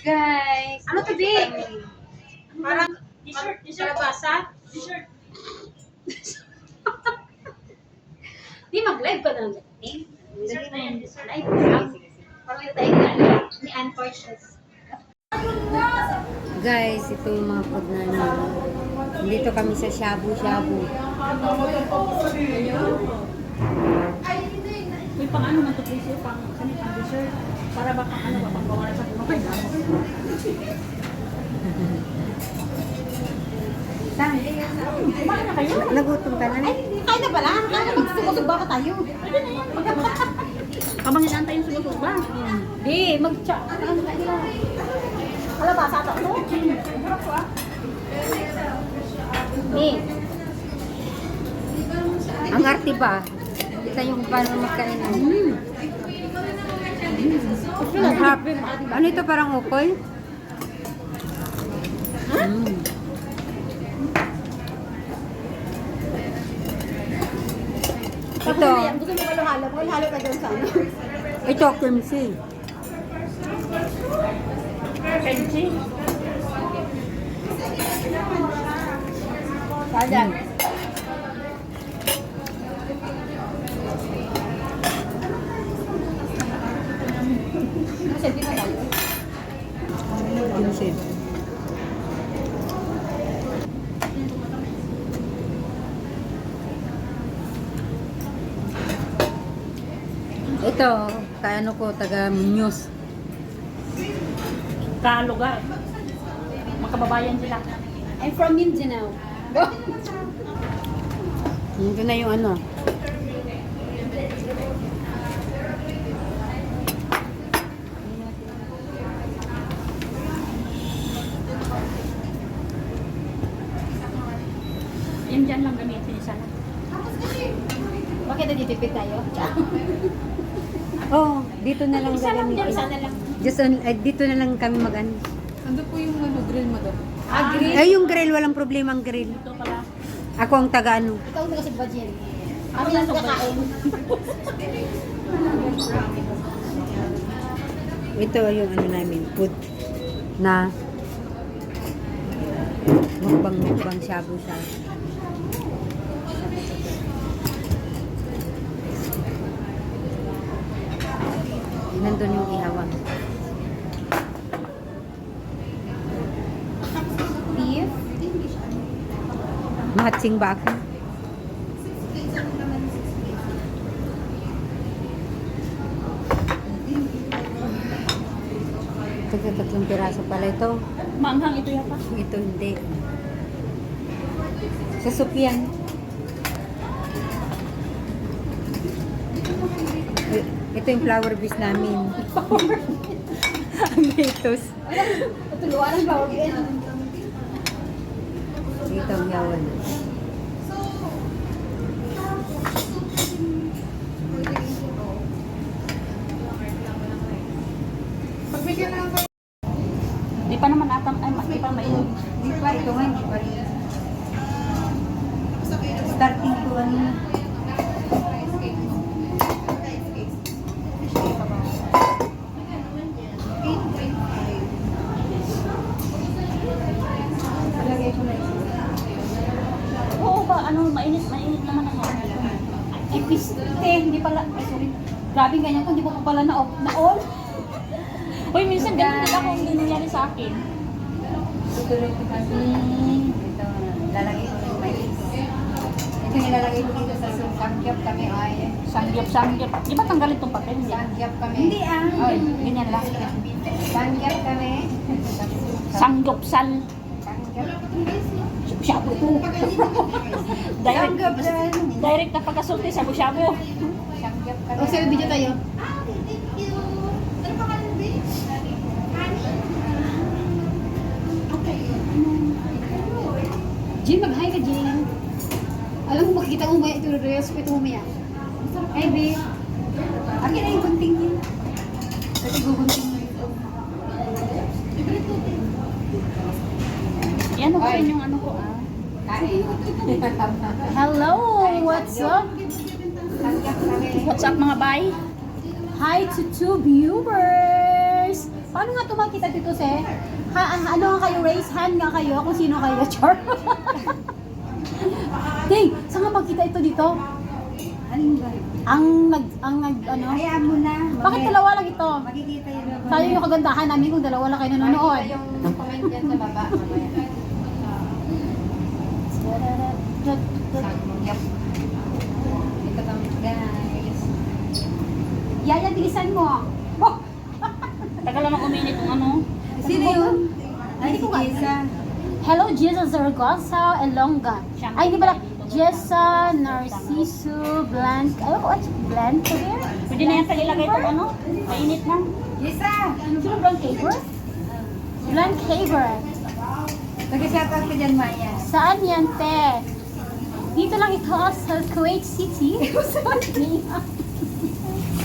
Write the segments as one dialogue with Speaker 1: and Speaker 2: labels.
Speaker 1: Guys,
Speaker 2: Ano to, Di?
Speaker 3: Parang t-shirt basa. T-shirt.
Speaker 2: Di, mag-live ka na.
Speaker 3: T-shirt na yan. T-shirt.
Speaker 2: Live ka lang. Parang ito tayo ni Unfortunate.
Speaker 1: guys, ito yung mga food namin. Dito kami sa shabu-shabu.
Speaker 3: May pang ano man to please, pang dessert. Para ba pang ano ba, pang gawa sa kumapay na.
Speaker 1: Saan?
Speaker 3: Kumain na kayo?
Speaker 1: Nagutom ka na?
Speaker 2: Kaya na pala. Kaya na magsugod-sugba ka tayo.
Speaker 3: Pwede na yan. Habang inaantay yung sumusog ba?
Speaker 2: Di, mag-cha. Ano ka nila? Wala ba? Sa ato? Ano?
Speaker 3: Sarap ko ah.
Speaker 2: Di.
Speaker 1: Ang arte ba? Kita yung paano magkainan. Ang happy. Ano ito, parang ukoy? Ito.
Speaker 2: Gusto mo halo-halo? Halo ka doon sa ano?
Speaker 1: Ito, kimchi.
Speaker 3: Kimchi.
Speaker 2: Sada. Selfie na tayo.
Speaker 1: Kimchi. Ito, kaano ko, taga Muñoz.
Speaker 3: Kalugar. Makababayan sila.
Speaker 2: I'm from Mindanao.
Speaker 1: Ito na yung ano.
Speaker 3: Yan dyan lang gamitin isa lang.
Speaker 2: Bakit nagtitipid tayo?
Speaker 1: Oh, dito na lang
Speaker 3: Isa lang dyan,
Speaker 1: gagamitin.
Speaker 3: isa na lang.
Speaker 1: Just on, dito na lang kami mag-ano.
Speaker 4: Ando po yung ano, grill mo daw.
Speaker 2: Agree.
Speaker 1: Ay, yung grill, walang problema ang grill.
Speaker 3: Ito pala.
Speaker 1: Ako ang taga-ano.
Speaker 2: Ikaw ang taga-sigba dyan. Kami lang kakain.
Speaker 1: Ito yung ano namin, food na mukbang shabu-shabu. Nandun yung ihawang.
Speaker 2: Beef.
Speaker 1: Mahatsing ba ako? Tatlong piraso pala ito.
Speaker 3: Maanghang ito yata.
Speaker 1: Ito hindi. Sa soup yan. Ito yung flower bees namin. Ang betos.
Speaker 2: Patuluan ang bawag yan.
Speaker 1: Dito ang yawan.
Speaker 3: Di pa naman atam, ay di pa mainit.
Speaker 1: Di pa, ito nga, di pa rin. Starting to ano.
Speaker 3: Oo ba, ano, mainit naman ang ano.
Speaker 2: Ay, piste. Hindi pala. Ay, sorry. Grabe ganyan ko. Hindi ko pa pala na-on.
Speaker 3: Uy, minsan ganun din ako hindi nangyari sa akin.
Speaker 1: Tutuloy ko kasi. Ito, lalagay ko yung mais. Ito yung lalagay ko dito sa soup. Sangyap kami ay.
Speaker 3: Sangyap. Di ba tanggalin tong papel? Hindi.
Speaker 1: Sangyap kami.
Speaker 2: Hindi ah.
Speaker 3: Ay, ganyan lang.
Speaker 1: Sangyap kami.
Speaker 3: Sangyopsal.
Speaker 1: Sangyap.
Speaker 3: Shabu ito. direct,
Speaker 1: Sangyap dyan.
Speaker 3: direct na pagkasulti, shabu-shabu.
Speaker 1: Sangyap kami.
Speaker 2: O, sige, video tayo. Jean, mag-hi ka, Jean. Alam mo, makikita mo maya ito, reels ko ito mamaya. Hi, babe. Akin na yung gunting niya. Kasi gugunting mo ito.
Speaker 3: Yan ako rin yung ano ko ah.
Speaker 1: Kain.
Speaker 2: Hello, what's up?
Speaker 1: Sangyap kami.
Speaker 3: What's up mga bay?
Speaker 2: Hi to two viewers. Paano nga tumakita dito, se? Ano nga kayo? Raise hand nga kayo kung sino kayo, Char. Ding, saan nga magkita ito dito?
Speaker 1: Alin ba?
Speaker 2: Ano?
Speaker 1: Hayaan mo na.
Speaker 2: Bakit dalawa lang ito?
Speaker 1: Makikita yun naman.
Speaker 2: Tayo yung kagandahan namin kung dalawa lang kayo nanonood.
Speaker 1: Makikita yung comment dyan sa baba. Mamaya. Yep. Ito kami guys.
Speaker 2: Yaya, bilisan mo. Oh!
Speaker 3: Tagal naman uminit yung ano.
Speaker 1: Sino yun? Ay,
Speaker 2: Hindi
Speaker 1: si
Speaker 2: ko nga-
Speaker 1: Jessa.
Speaker 2: Hello, Jessa Zaragoza Elonga. Ay, hindi pala. Jessa Narciso Blanc. Ayaw ko, Blanc ko there?
Speaker 3: Pwede na yan sa ilagay itong ano. Mainit na.
Speaker 1: Jessa!
Speaker 2: Sino Blanc Haber? Blanc Haber.
Speaker 1: Mag-shoutout ka dyan, Maya.
Speaker 2: Saan yan, te? Dito lang ito sa Kuwait City.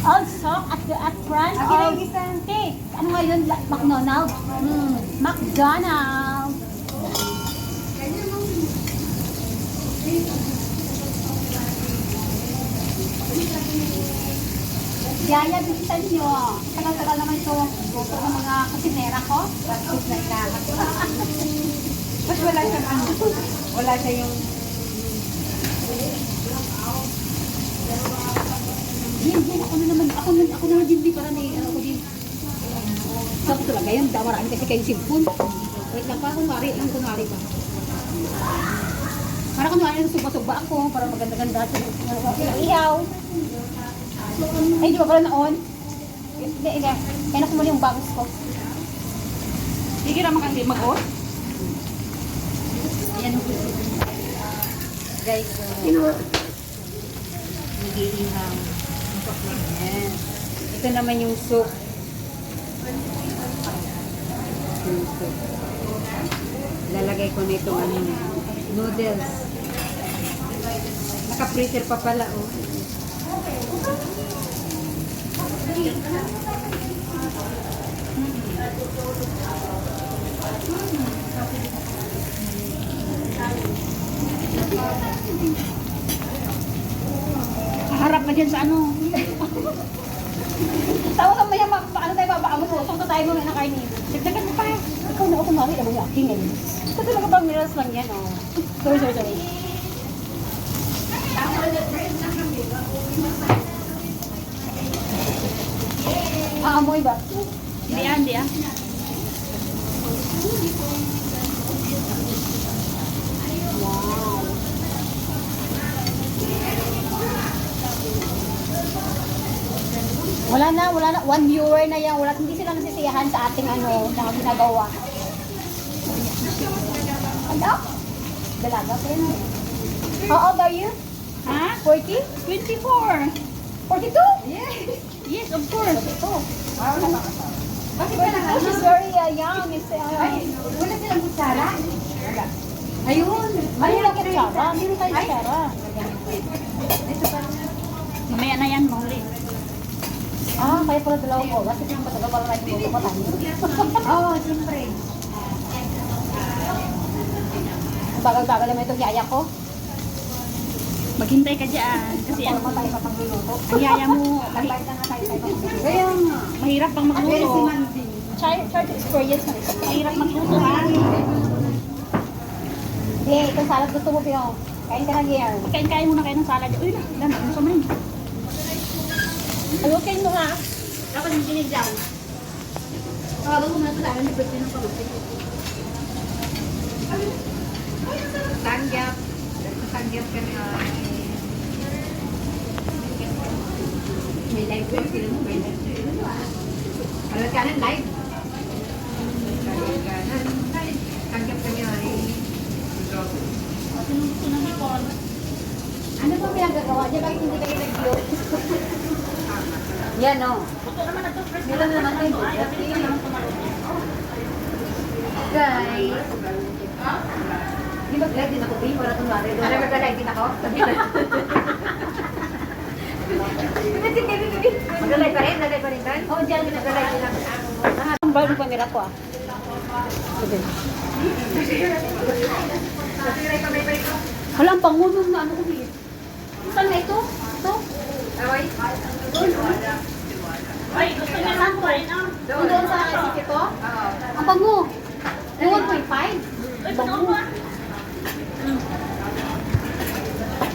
Speaker 2: Also, at front
Speaker 1: Akin na
Speaker 2: of...
Speaker 1: yung isa.
Speaker 2: Te, ano nga yun? McDonald's? McDonald's. Yaya, bisitan nyo. Tagal-tagal naman ito. Gusto ng mga kusinera ko.
Speaker 1: Tapos na inahat. Mas wala siyang ano. Wala siya yung...
Speaker 2: Din, ako naman din para may ano ko din. Sabi ko lang ngayon, marami kasi kayong simpun. Wait lang pa, kunwari pa. Para kunwari nagsuba-suba ako, para maganda-ganda sa ihaw. Ay, di ba pala na-on? Hindi. Kaya ko muna yung bangs ko.
Speaker 3: Sige naman kasi mag-on.
Speaker 1: Ayan ang gusto. Guys, so... Nag-iihaw. Ayan. Ito naman yung soup. Yung soup. Lalagay ko nito ano, noodles. Naka-freezer pa pala, oh.
Speaker 3: Harap na dyan sa ano.
Speaker 2: Tawa ka maya, paano tayo babakamos? Saan tayo mo na kainin? Dagdagan mo pa. Ikaw na ako kumari, alam mo aking eh. Ito talaga bang minerals lang yan, oh. Sorry. Aamoy ba?
Speaker 3: Hindi ah.
Speaker 2: Wow. Wala na. One viewer na yan. Hindi sila nasisiyahan sa ating ano, na ginagawa. Ano? Dalaga pa yun. How old are you?
Speaker 3: Ha?
Speaker 2: 40?
Speaker 3: 24.
Speaker 2: 42?
Speaker 3: Yes, of course.
Speaker 1: Bakit wala ka?
Speaker 2: Oh, she's very young. It's,
Speaker 1: Wala silang kutsara?
Speaker 2: ayun. Ayun lang kutsara. Meron tayo kutsara.
Speaker 1: Ito pa.
Speaker 3: Mamaya na yan, mahuli.
Speaker 2: Ah, kaya pala dalawang oras. Kasi yung matagal pala natin magpapatan.
Speaker 1: Oo, siyempre.
Speaker 2: Bagal-bagal naman itong yaya ko.
Speaker 3: Maghintay ka dyan. Kasi
Speaker 2: Ano
Speaker 3: ano,
Speaker 2: pa tayo papagluluto?
Speaker 3: ang yaya mo,
Speaker 2: Nag-bite na nga tayo papagluluto.
Speaker 1: Kaya nga.
Speaker 3: mahirap pang
Speaker 1: Pero si
Speaker 3: magluto.
Speaker 1: Mandy.
Speaker 2: Try to experience na ito.
Speaker 3: Mahirap magluto ha.
Speaker 2: Hindi, itong salad gusto mo, Pino. Kain ka na here.
Speaker 3: Pagkain-kain muna kayo ng salad. Uy, dami. Ano sa main?
Speaker 2: Ayukin mo nga.
Speaker 3: Ako din sinigang.
Speaker 2: Tawag mo na ito lang. Hindi pwede ng pagkain.
Speaker 1: Tanggap. Tanggap kami. May live ko sila mo. May live sila. Alam ka na live. Tanggap kami.
Speaker 2: Ano ba pinagagawa niya? Bakit hindi kayo nag-view?
Speaker 1: Yan o.
Speaker 2: Meron na naman kayo.
Speaker 1: Guys.
Speaker 2: Di ba glad din ako, Pino? Para tumari.
Speaker 1: Ano mag-live din ako? Mag-live pa rin? Mag-live pa rin ba?
Speaker 2: Oo, dyan.
Speaker 1: Mag-live din ako.
Speaker 2: Ang bago yung pamira ko, ah. Sige. Wala, ang pangulong na ano ko, Pino. Saan na ito? Ito?
Speaker 1: Away?
Speaker 3: Ay, gusto niya lang kumain ah.
Speaker 2: Doon sa isip ito?
Speaker 1: Oo.
Speaker 2: Ang bango. Yung 1.5. Bango.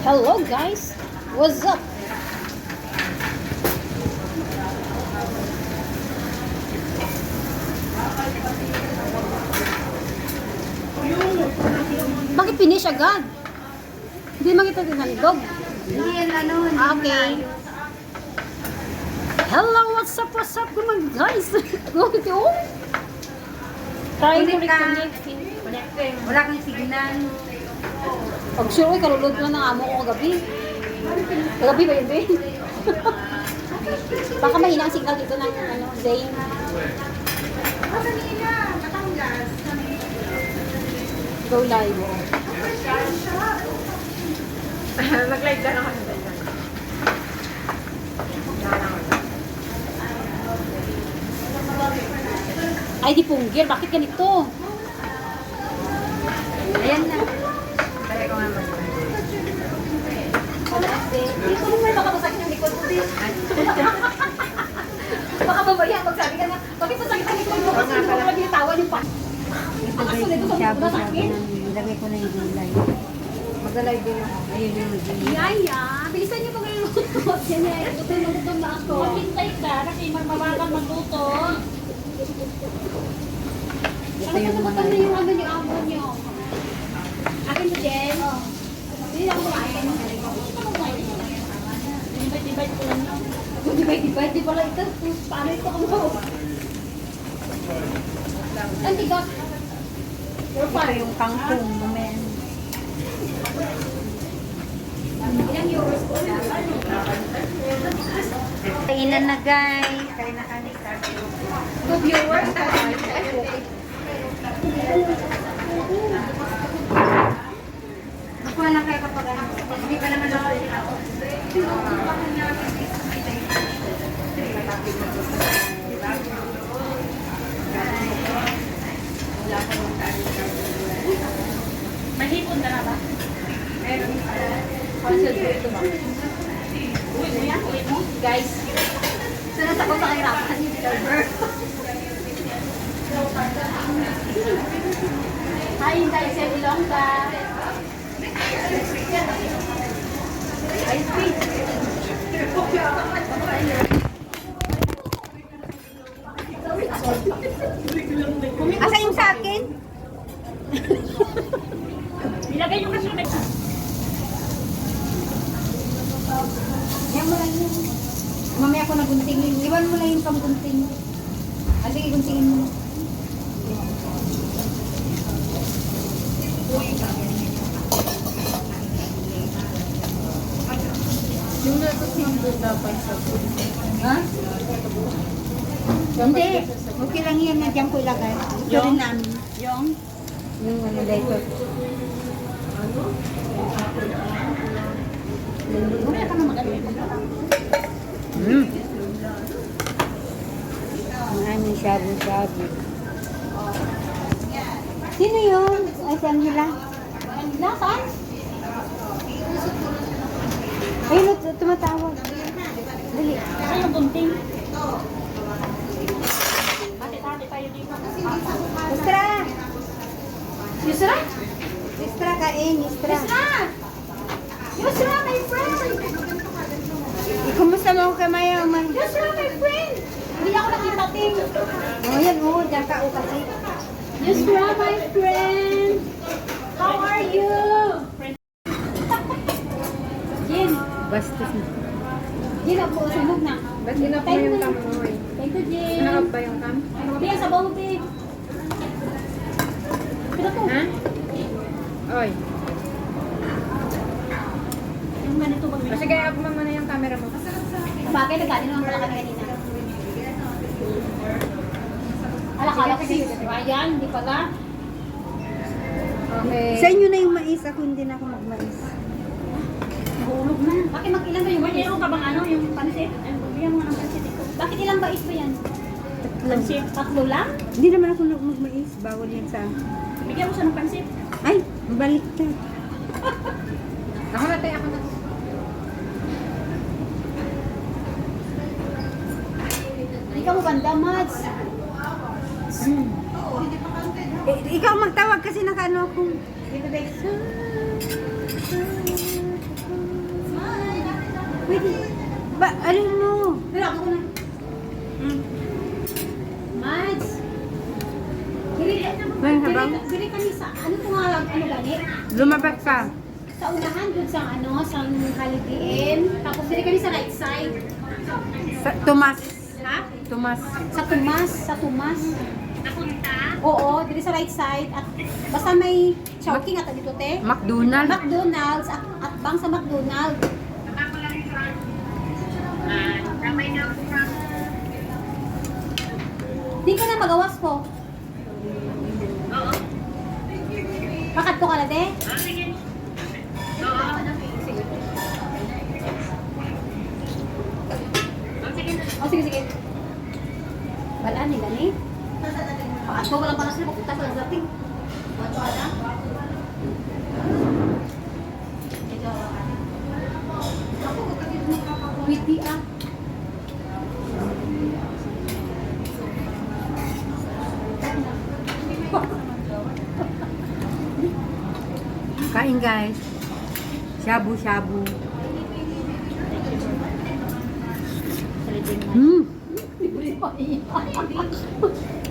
Speaker 2: Hello guys. What's up? Bakit finish agad? Hindi makita din ng dog.
Speaker 1: Hindi yan ano. Hindi
Speaker 2: Okay. Hello, what's up naman guys? Bakit yun? Try mo
Speaker 1: Connect ka.
Speaker 2: reconnect.
Speaker 1: Wala kang signal.
Speaker 2: Pag sure ko, karulod ko na ng amo ko kagabi. Kagabi ba yun, Ben? Baka mahina ang signal dito ng ano, Zane. Go live.
Speaker 3: Mag-live ka lang kami.
Speaker 2: Ay, di punggir. Bakit ganito?
Speaker 1: Ayan na. Kaya ko nga mag-
Speaker 2: Dito naman baka masakit ang likod ko din. Baka babaya, magsabi ka na, bakit masakit ang likod mo? Kasi hindi mo naman binitawan yung pa.
Speaker 1: Ito guys, yung shabu-shabu na nilagay ko na yung gulay. Mag-live din ako. Ayun yung gulay.
Speaker 2: Yaya, bilisan niyo magluluto. Yan yan, gutom na ako.
Speaker 3: Maghintay ka kasi mabagal magluto.
Speaker 1: Ito yung mga...
Speaker 2: Ano yung ano ni amo niyo? Akin si Jen. Hindi ako kumain.
Speaker 3: Divide ko lang yun.
Speaker 2: Divide, di pala ito. Paano ito ano? Ang tigas.
Speaker 1: Ito yung kangkong. Mamaya.
Speaker 2: Ilang euros po?
Speaker 1: Kainan na guys. Kain na kami.
Speaker 2: 2 viewers.
Speaker 1: Nakuha lang kayo kapag ano. Hindi pa naman ako.
Speaker 3: Mahipon ka na ba?
Speaker 2: Guys, sunod ako sa kahirapan ni Silver. Hi, guys, sa Ilongga. Ice cream.
Speaker 1: Asa yung sa akin?
Speaker 3: Ilagay yung kasi may...
Speaker 1: Yan mo lang yun. Mamaya ko na guntingin. Iwan mo lang yung panggunting. Sige, guntingin mo.
Speaker 4: Yung natos ng Buddha pa sa food.
Speaker 1: Ha? Hindi. Okay lang yan na dyan ko ilagay. Ito rin namin. Yung ano dito.
Speaker 2: Mamaya ka na mag-alin.
Speaker 1: Ang aming shabu-shabu. Sino yun? Ay, si Angela.
Speaker 2: Nasaan?
Speaker 1: Ayun, tumatawag. Dali.
Speaker 3: Saan yung bunting? Hati-hati tayo dito.
Speaker 1: Istra!
Speaker 2: Yusra?
Speaker 1: Istra kain, Istra.
Speaker 2: Yusra! Yusra, my friend!
Speaker 1: Kumusta mo ako kay Maya?
Speaker 2: Yusra, my friend! Hindi ako nakita, Ting.
Speaker 1: Oh, yan, oh, dyan ka, kasi.
Speaker 2: Yusra, my friend! How are you? Jin,
Speaker 1: Bastos na.
Speaker 2: Jin, ako sunog na.
Speaker 4: Ba't hinap mo yung cam mo eh?
Speaker 2: Thank you, Jin.
Speaker 4: Nakap ba yung cam?
Speaker 2: Babe, sa baho, babe. Pero to.
Speaker 4: Ha? Oy.
Speaker 3: Yung ganito ba?
Speaker 4: O sige, up mo muna yung camera mo.
Speaker 2: Bagay, nagkanin naman pala kami kanina. Kala ko si Ryan, di pala.
Speaker 4: Okay.
Speaker 1: Sa inyo na yung mais, ako hindi na ako magmais.
Speaker 2: Nahulog na. Bakit mag-ilan ba yung mais?
Speaker 3: Mayroon ka bang ano, yung pansit? Ay, bigyan mo ng pansit ito.
Speaker 2: Bakit ilang mais ba yan?
Speaker 3: Pansit?
Speaker 2: Tatlo lang?
Speaker 1: Hindi naman ako magmais. Bawal yan sa...
Speaker 3: Bigyan mo siya ng pansit.
Speaker 1: Ay, balik ka.
Speaker 4: Ako na tayo, ako na.
Speaker 2: Ikaw mo banda, Mads.
Speaker 1: Ikaw magtawag kasi nakaano ako.
Speaker 2: Dito, Bex. Pwede.
Speaker 1: Ba, ano mo?
Speaker 2: Pero ako na. Mads.
Speaker 1: May habang?
Speaker 2: Dili kami sa, ano po nga, ano gani?
Speaker 1: Lumabas ka.
Speaker 2: Sa unahan, dun sa ano, sa Holiday Inn. Tapos dili kami sa right side.
Speaker 1: Sa Tomas.
Speaker 2: Ha?
Speaker 1: Tomas.
Speaker 2: Sa Tumas. Oo, dili sa right side. At basta may Chowking at dito, te.
Speaker 1: McDonald.
Speaker 2: McDonald's at bang sa McDonald's. Di ka na magawas ko. Oo. Makat ko ka na, de? Sige. Oh, sige. Wala ni gani. Pakat ko walang panas na pupunta sa dating. Witty ah.
Speaker 1: Kain guys. Shabu-shabu.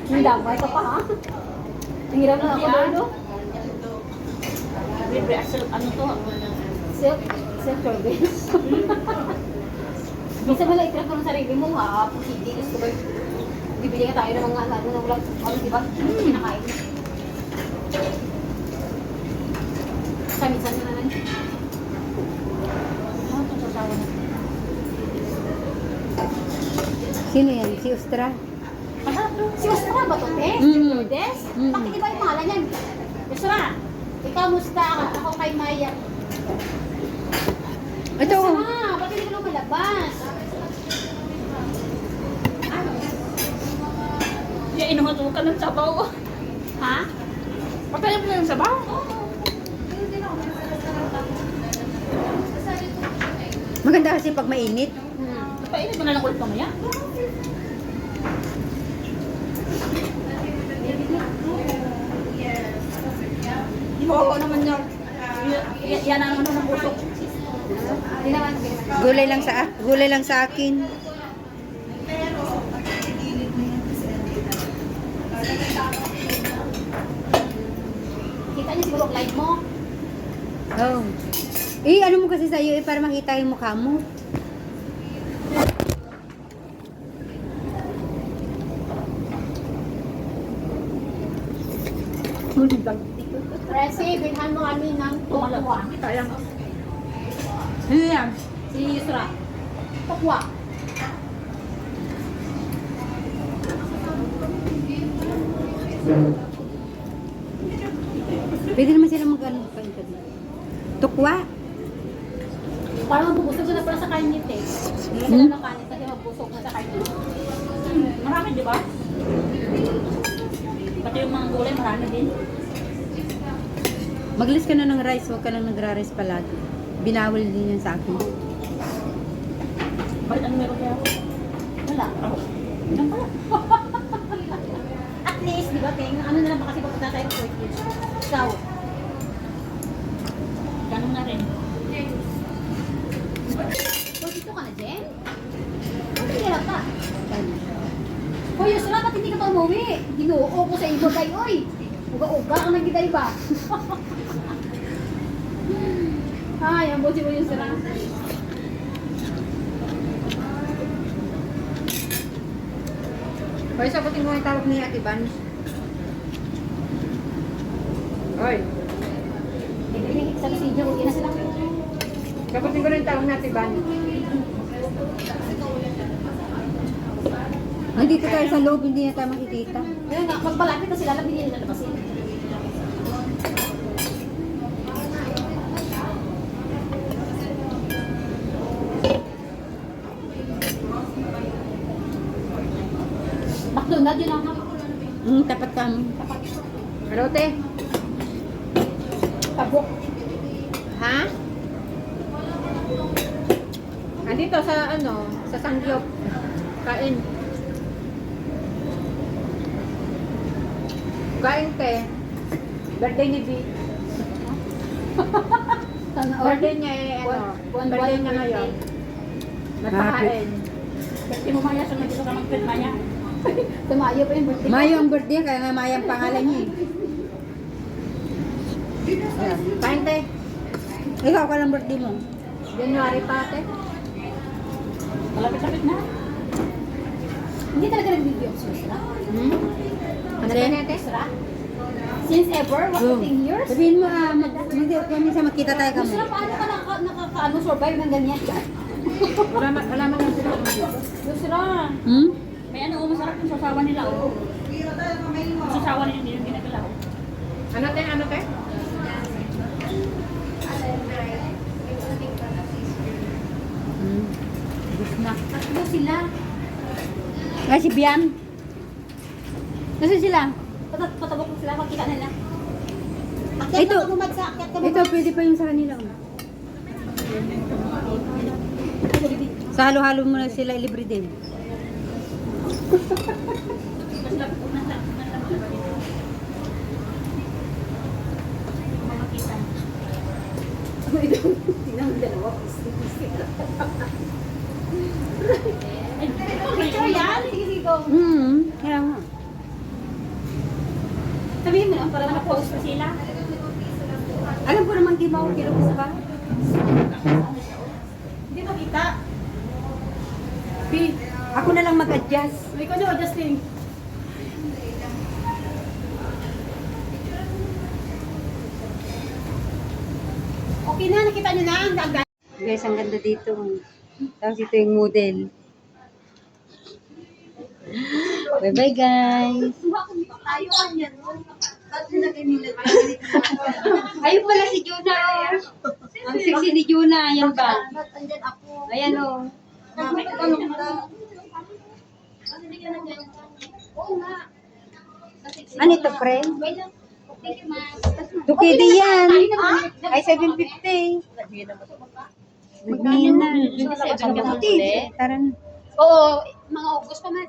Speaker 2: Hindi damay ka pa ha? Tingnan na ako doon.
Speaker 3: Libre, ano to?
Speaker 2: Self-service. Bisa mo lang itrap ko ng sarili mo ha. Hindi gusto ko. Bibili ka tayo ng mga ano na walang ano, di ba? Kinakain. Minsan na lang. Ano itong sasawa na?
Speaker 1: Sino yan? Si Ustra?
Speaker 2: Si Ustra ba ito, te? Si Lourdes? Bakit iba yung pangalan yan? Ustra, ikaw musta ako kay Maya.
Speaker 1: Ito.
Speaker 2: Ustra, bakit hindi ka lumalabas?
Speaker 3: Yung inuhutukan ng sabaw.
Speaker 2: Ha?
Speaker 3: Patayin mo na yung sabaw.
Speaker 1: Maganda kasi pag mainit.
Speaker 3: Painit mo na lang ulit mamaya. Di mo ako naman yan. Yan ang ano ng busok.
Speaker 2: Hindi naman.
Speaker 1: Gulay lang sa akin.
Speaker 2: Kita niya siguro ang live mo.
Speaker 1: Oh. Ano mo kasi sa'yo para makita yung mukha mo.
Speaker 2: Presi, bilhan mo kami ng tukwa.
Speaker 3: Sayang.
Speaker 1: Ano yan?
Speaker 2: Si Yusra. Tukwa.
Speaker 1: Pwede naman sila mag-ano kain ka dito. Tukwa.
Speaker 2: Parang mabubusog na pala sa kanin nito eh. Hindi na ng kanin kasi mabusog na sa kanin.
Speaker 3: Marami, di ba? Pati yung mga gulay, marami din.
Speaker 1: Mag-list ka na ng rice, huwag ka lang nagra-rice palagi. Binawal din yan sa akin.
Speaker 3: Bakit ano meron kaya ako?
Speaker 2: Wala.
Speaker 3: Ako. Yan pala.
Speaker 2: At least, di ba, Teng? Ano na lang ba kasi papunta tayo sa Turkish? Ikaw.
Speaker 3: Ganun na rin.
Speaker 2: So, dito ka na, Jen? Ano kaya ka? Hoy, Yusra, ba't hindi ka pa umuwi? Ginoo ko sa ibo kayo, oy. Uga-uga ka nang giday ba? Ay, ang buti mo, Yusra.
Speaker 1: Hoy, sagutin mo yung tawag ni Ate Ban. Hoy,
Speaker 2: Sa procedure, okay na sila.
Speaker 1: sagutin ko na yung tawag ni Ate Ban. Nandito tayo sa loob, hindi na tayo makikita.
Speaker 2: Kaya nga, magpalapit na sila, labing nila labasin. McDonald's yun ang
Speaker 1: Tapat ka mo. Hello, te.
Speaker 2: tabok.
Speaker 1: Ha? Andito sa sa Sangyop. Kain.
Speaker 4: Kain te. Birthday ni B.
Speaker 2: Sana all.
Speaker 4: Birthday niya eh, ano. Birthday niya ngayon. Nagpakain.
Speaker 3: Kasi mo Maya, sunod dito ka mag-fit Maya.
Speaker 2: Tumayo pa yung birthday.
Speaker 1: Mayo ang birthday, kaya nga Maya ang pangalan niya.
Speaker 4: Kain te.
Speaker 1: Ikaw ka lang birthday mo.
Speaker 4: January pa ate.
Speaker 3: Malapit-lapit na.
Speaker 2: Hindi talaga nag-video sila.
Speaker 4: Hmm? Ano
Speaker 1: Hindi.
Speaker 4: te ate?
Speaker 2: Since ever, what, 15 years?
Speaker 1: Sabihin mo, minsan magkita tayo
Speaker 2: Gusto
Speaker 1: kami.
Speaker 2: na paano ka survive ng ganyan?
Speaker 4: Wala man lang sila dito.
Speaker 3: Gusto na.
Speaker 1: Hmm?
Speaker 3: May ano, masarap yung sasawa nila. Oh. Sasawa nila, hindi yung ginagalaw.
Speaker 4: Ano te? Ano te?
Speaker 1: Hmm.
Speaker 2: Tatlo sila.
Speaker 1: Ay, si Bian. Nasaan sila?
Speaker 2: Patabok ko sila, makita nila.
Speaker 1: Ito.
Speaker 2: Akyat ka
Speaker 1: Ito, pwede pa yung sa kanila. Oh. Sa halo-halo mo na sila libre din.
Speaker 2: Tinang dalawa. Picture yan? Sige, sige, go.
Speaker 1: Kaya nga.
Speaker 2: Sabihin mo lang para
Speaker 3: Post na sila.
Speaker 1: Alam ko naman di mo ako kilabas ba?
Speaker 2: Hindi makita.
Speaker 1: B, ako na lang mag-adjust.
Speaker 2: Ikaw na, Justin. Okay na, nakita nyo na ang dagat.
Speaker 1: Guys, ang ganda dito. Tapos ito yung model. Bye-bye guys. Ayun pala si Juna. Oh. Ang sexy ni Juna. Ayan ba? Ayan o. Ano ito, friend? Tukidi yan. Ay, 750. Magmina. Tara na.
Speaker 2: Oo, mga August pa man.